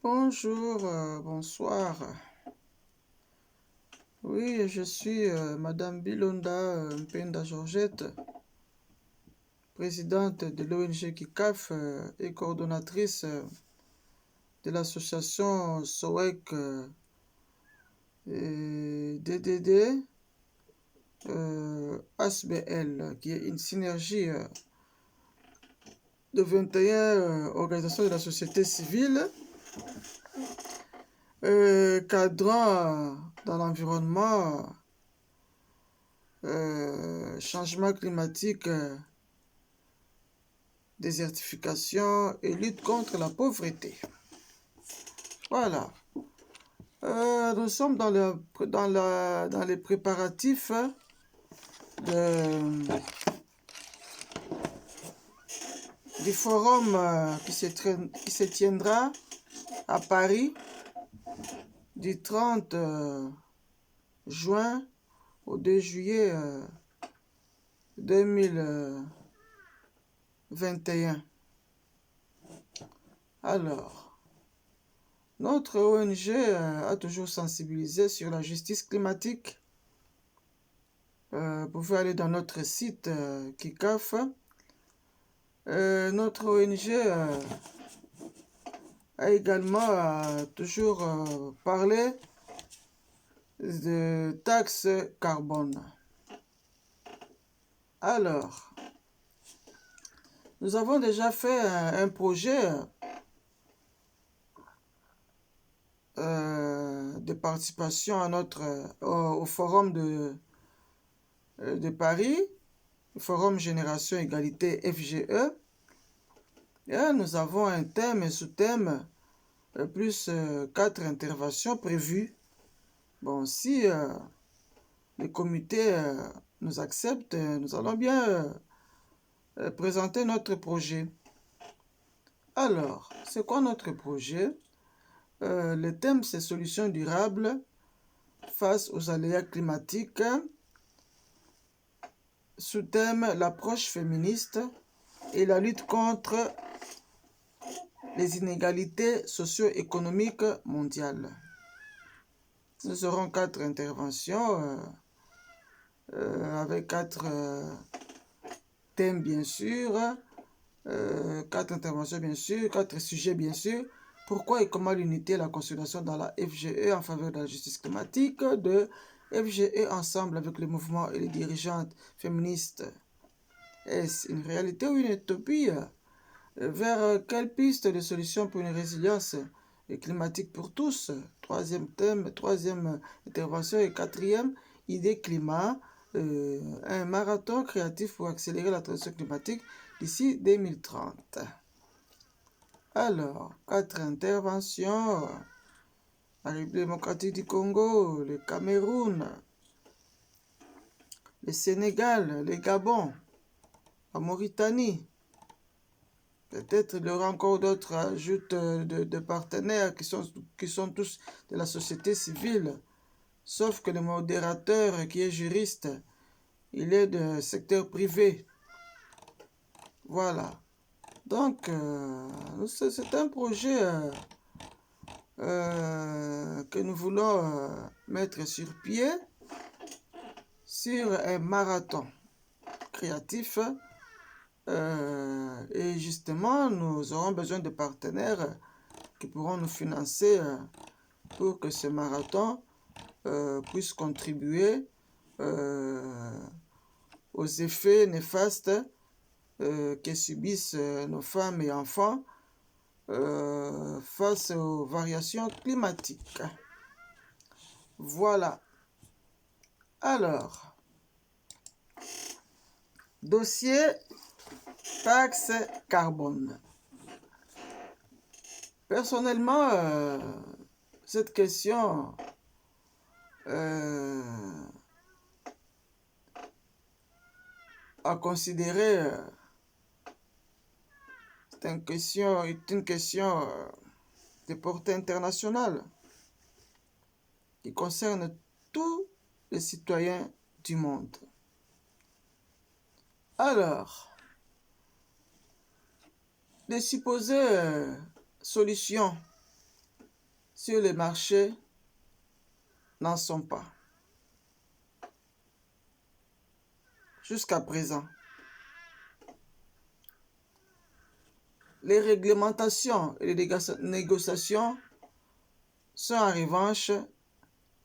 Bonjour, bonsoir. Oui, je suis Madame Bilonda Mpenda Georgette, présidente de l'ONG KICAF et coordonnatrice de l'association SOEC et DDD ASBL, qui est une synergie de 21 organisations de la société civile cadrant dans l'environnement, changement climatique, désertification et lutte contre la pauvreté. Voilà. Nous sommes dans les préparatifs du forum qui se tiendra à Paris du 30 juin au 2 juillet 2021. Alors, notre ONG a toujours sensibilisé sur la justice climatique. Vous pouvez aller dans notre site KICAF. Notre ONG a également toujours parlé de taxes carbone. Alors, nous avons déjà fait un projet de participation à au forum de Paris, le forum Génération Égalité FGE. Et nous avons un thème et sous-thème, plus 4 interventions prévues. Bon, si le comité nous accepte, nous allons bien présenter notre projet. Alors, c'est quoi notre projet? Le thème, c'est solutions durables face aux aléas climatiques. Sous-thème, l'approche féministe et la lutte contre les inégalités socio-économiques mondiales. Nous aurons 4 interventions avec 4 thèmes, bien sûr, 4 interventions, bien sûr, 4 sujets, bien sûr. Pourquoi et comment l'unité et la consolidation dans la FGE en faveur de la justice climatique, de FGE ensemble avec le mouvement et les dirigeantes féministes. Est-ce une réalité ou une utopie? Vers quelle piste de solution pour une résilience climatique pour tous? Troisième thème, troisième intervention et quatrième, idée climat, un marathon créatif pour accélérer la transition climatique d'ici 2030. Alors, 4 interventions. La République démocratique du Congo, le Cameroun, le Sénégal, le Gabon, la Mauritanie. Peut-être il y aura encore d'autres ajouts de partenaires qui sont tous de la société civile. Sauf que le modérateur qui est juriste, il est de secteur privé. Voilà. Donc, c'est un projet que nous voulons mettre sur pied sur un marathon créatif. Et justement, nous aurons besoin de partenaires qui pourront nous financer pour que ce marathon puisse contribuer aux effets néfastes que subissent nos femmes et enfants face aux variations climatiques. Voilà. Alors, dossier taxe carbone. Personnellement, cette question à considérer est une question de portée internationale qui concerne tous les citoyens du monde. Alors, les supposées solutions sur les marchés n'en sont pas. Jusqu'à présent, les réglementations et les négociations sont en revanche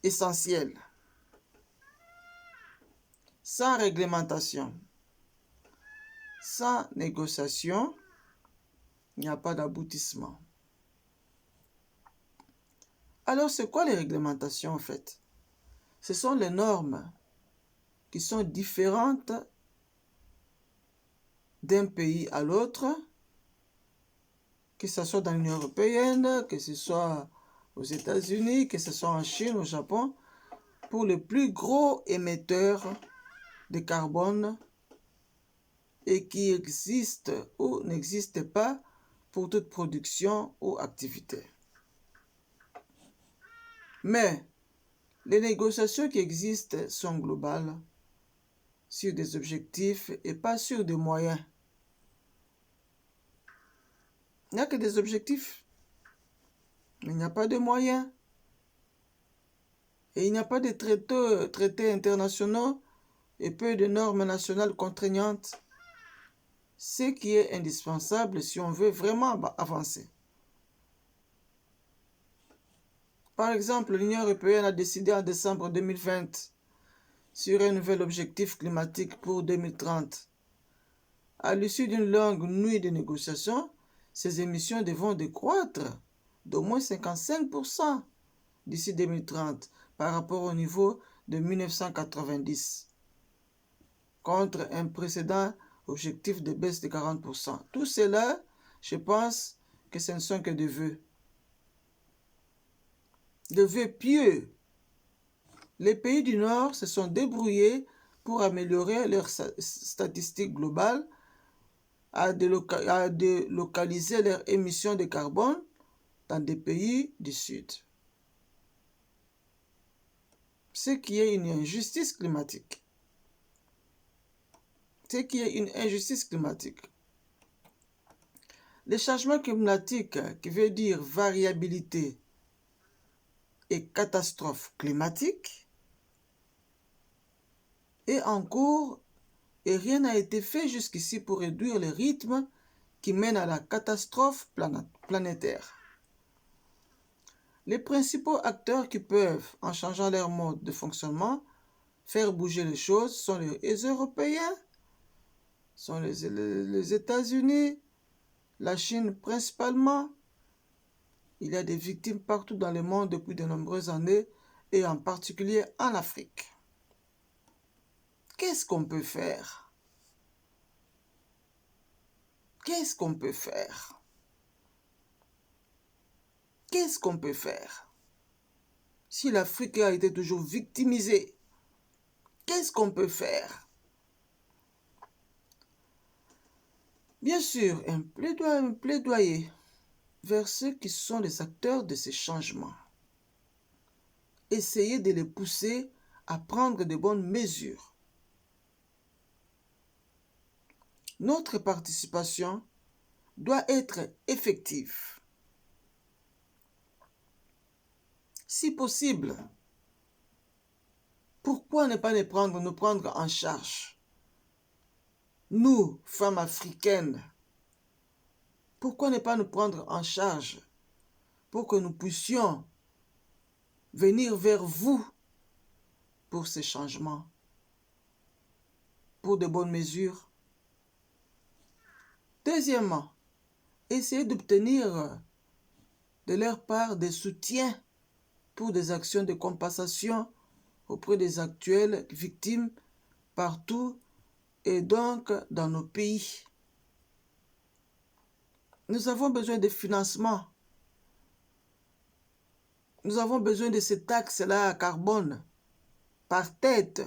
essentielles. Sans réglementation, sans négociation, il n'y a pas d'aboutissement. Alors, c'est quoi les réglementations en fait? Ce sont les normes qui sont différentes d'un pays à l'autre, que ce soit dans l'Union européenne, que ce soit aux États-Unis, que ce soit en Chine, au Japon, pour les plus gros émetteurs de carbone et qui existent ou n'existent pas pour toute production ou activité. Mais les négociations qui existent sont globales sur des objectifs et pas sur des moyens. Il n'y a que des objectifs, mais il n'y a pas de moyens. Et il n'y a pas de traités internationaux et peu de normes nationales contraignantes, ce qui est indispensable si on veut vraiment avancer. Par exemple, l'Union européenne a décidé en décembre 2020 sur un nouvel objectif climatique pour 2030. À l'issue d'une longue nuit de négociations, ces émissions devront décroître d'au moins 55% d'ici 2030 par rapport au niveau de 1990, contre un précédent objectif de baisse de 40%. Tout cela, je pense que ce ne sont que des vœux. Des vœux pieux. Les pays du Nord se sont débrouillés pour améliorer leurs statistiques globales, à délocaliser leurs émissions de carbone dans des pays du Sud. Ce qui est une injustice climatique. Ce qui est une injustice climatique. Le changement climatique, qui veut dire variabilité et catastrophe climatique, est en cours et rien n'a été fait jusqu'ici pour réduire le rythme qui mène à la catastrophe planétaire. Les principaux acteurs qui peuvent, en changeant leur mode de fonctionnement, faire bouger les choses sont les Européens, sont les États-Unis, la Chine principalement. Il y a des victimes partout dans le monde depuis de nombreuses années et en particulier en Afrique. Qu'est-ce qu'on peut faire? Qu'est-ce qu'on peut faire? Qu'est-ce qu'on peut faire? Si l'Afrique a été toujours victimisée, qu'est-ce qu'on peut faire? Bien sûr, un plaidoyer vers ceux qui sont les acteurs de ces changements. Essayez de les pousser à prendre de bonnes mesures. Notre participation doit être effective. Si possible, pourquoi ne pas nous prendre en charge? Nous, femmes africaines, pourquoi ne pas nous prendre en charge pour que nous puissions venir vers vous pour ces changements, pour de bonnes mesures? Deuxièmement, essayez d'obtenir de leur part des soutiens pour des actions de compensation auprès des actuelles victimes partout et donc dans nos pays. Nous avons besoin de financement. Nous avons besoin de ces taxes-là à carbone par tête.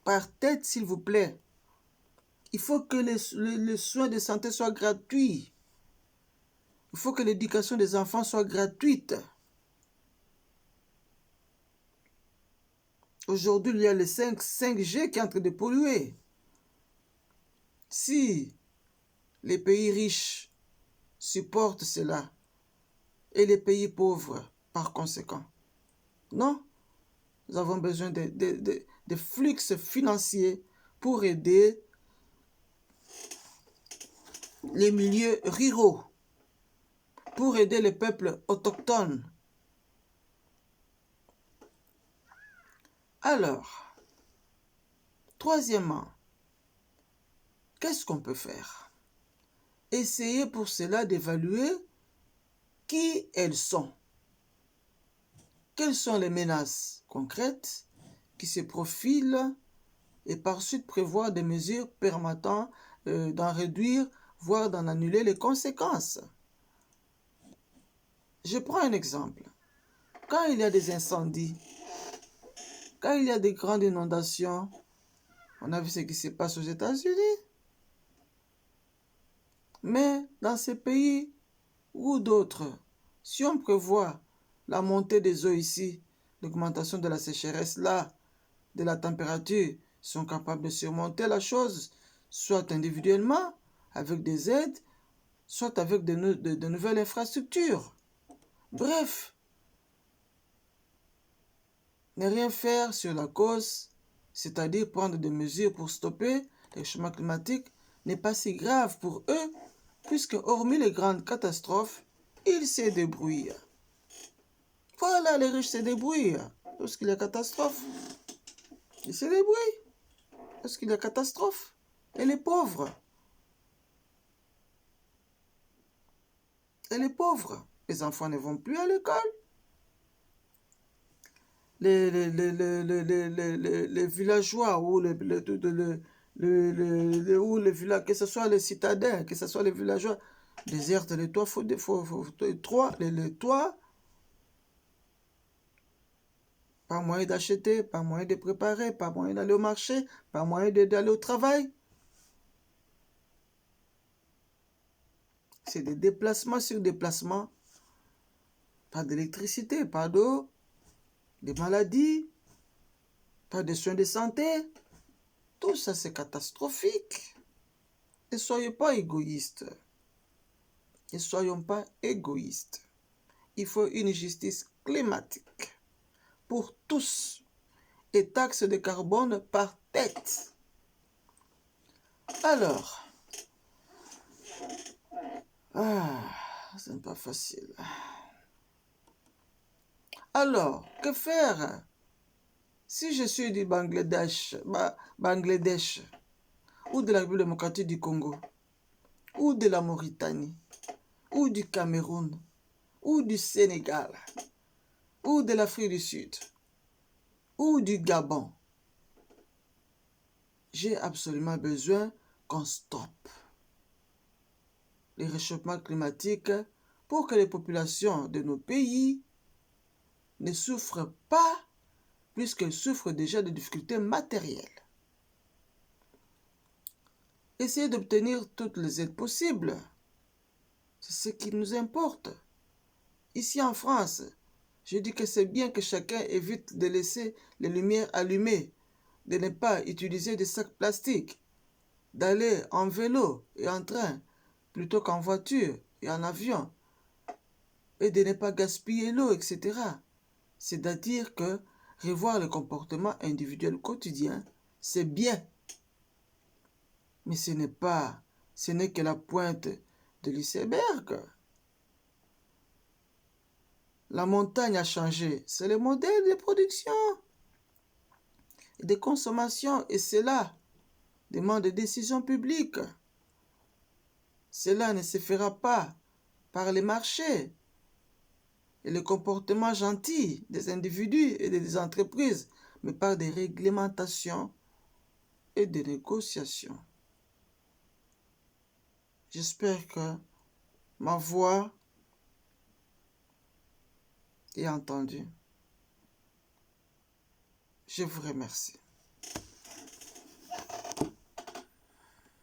Par tête, s'il vous plaît. Il faut que les soins de santé soient gratuits. Il faut que l'éducation des enfants soit gratuite. Aujourd'hui, il y a le 5G qui est en train de polluer. Si les pays riches supportent cela et les pays pauvres par conséquent. Non, nous avons besoin de flux financiers pour aider les milieux ruraux, pour aider les peuples autochtones. Alors, troisièmement, qu'est-ce qu'on peut faire? Essayer pour cela d'évaluer qui elles sont. Quelles sont les menaces concrètes qui se profilent et par suite prévoir des mesures permettant d'en réduire, voire d'en annuler les conséquences. Je prends un exemple. Quand il y a des incendies, quand il y a des grandes inondations, on a vu ce qui se passe aux États-Unis. Mais dans ces pays ou d'autres, si on prévoit la montée des eaux ici, l'augmentation de la sécheresse là, de la température, sont capables de surmonter la chose, soit individuellement, avec des aides, soit avec de nouvelles infrastructures. Bref, ne rien faire sur la cause, c'est-à-dire prendre des mesures pour stopper le réchauffement climatique, n'est pas si grave pour eux, puisque hormis les grandes catastrophes, ils se débrouillent. Voilà, les riches se débrouillent. Lorsqu'il y a catastrophe, ils se débrouillent. Lorsqu'il y a catastrophe, et les pauvres, les enfants ne vont plus à l'école. Les villageois ou les villages, que ce soit les citadins, que ce soit les villageois, désertent les toits, les toits, pas moyen d'acheter, pas moyen de préparer, pas moyen d'aller au marché, pas moyen d'aller au travail. C'est des déplacements sur déplacements, pas d'électricité, pas d'eau, des maladies, pas de soins de santé. Tout ça, c'est catastrophique. Ne soyez pas égoïstes. Ne soyons pas égoïstes. Il faut une justice climatique pour tous et taxes de carbone par tête. Alors, ce n'est pas facile. Alors, que faire si je suis du Bangladesh, ou de la République démocratique du Congo, ou de la Mauritanie, ou du Cameroun, ou du Sénégal, ou de l'Afrique du Sud, ou du Gabon? J'ai absolument besoin qu'on stoppe le réchauffement climatique pour que les populations de nos pays ne souffrent pas plus qu'elles souffrent déjà de difficultés matérielles. Essayez d'obtenir toutes les aides possibles. C'est ce qui nous importe. Ici en France, je dis que c'est bien que chacun évite de laisser les lumières allumées, de ne pas utiliser des sacs plastiques, d'aller en vélo et en train plutôt qu'en voiture et en avion, et de ne pas gaspiller l'eau, etc. C'est-à-dire que revoir le comportement individuel quotidien, c'est bien. Mais ce n'est que la pointe de l'iceberg. La montagne a changé. C'est le modèle de production et de consommation. Et cela demande des décisions publiques. Cela ne se fera pas par les marchés et le comportement gentil des individus et des entreprises, mais par des réglementations et des négociations. J'espère que ma voix est entendue. Je vous remercie.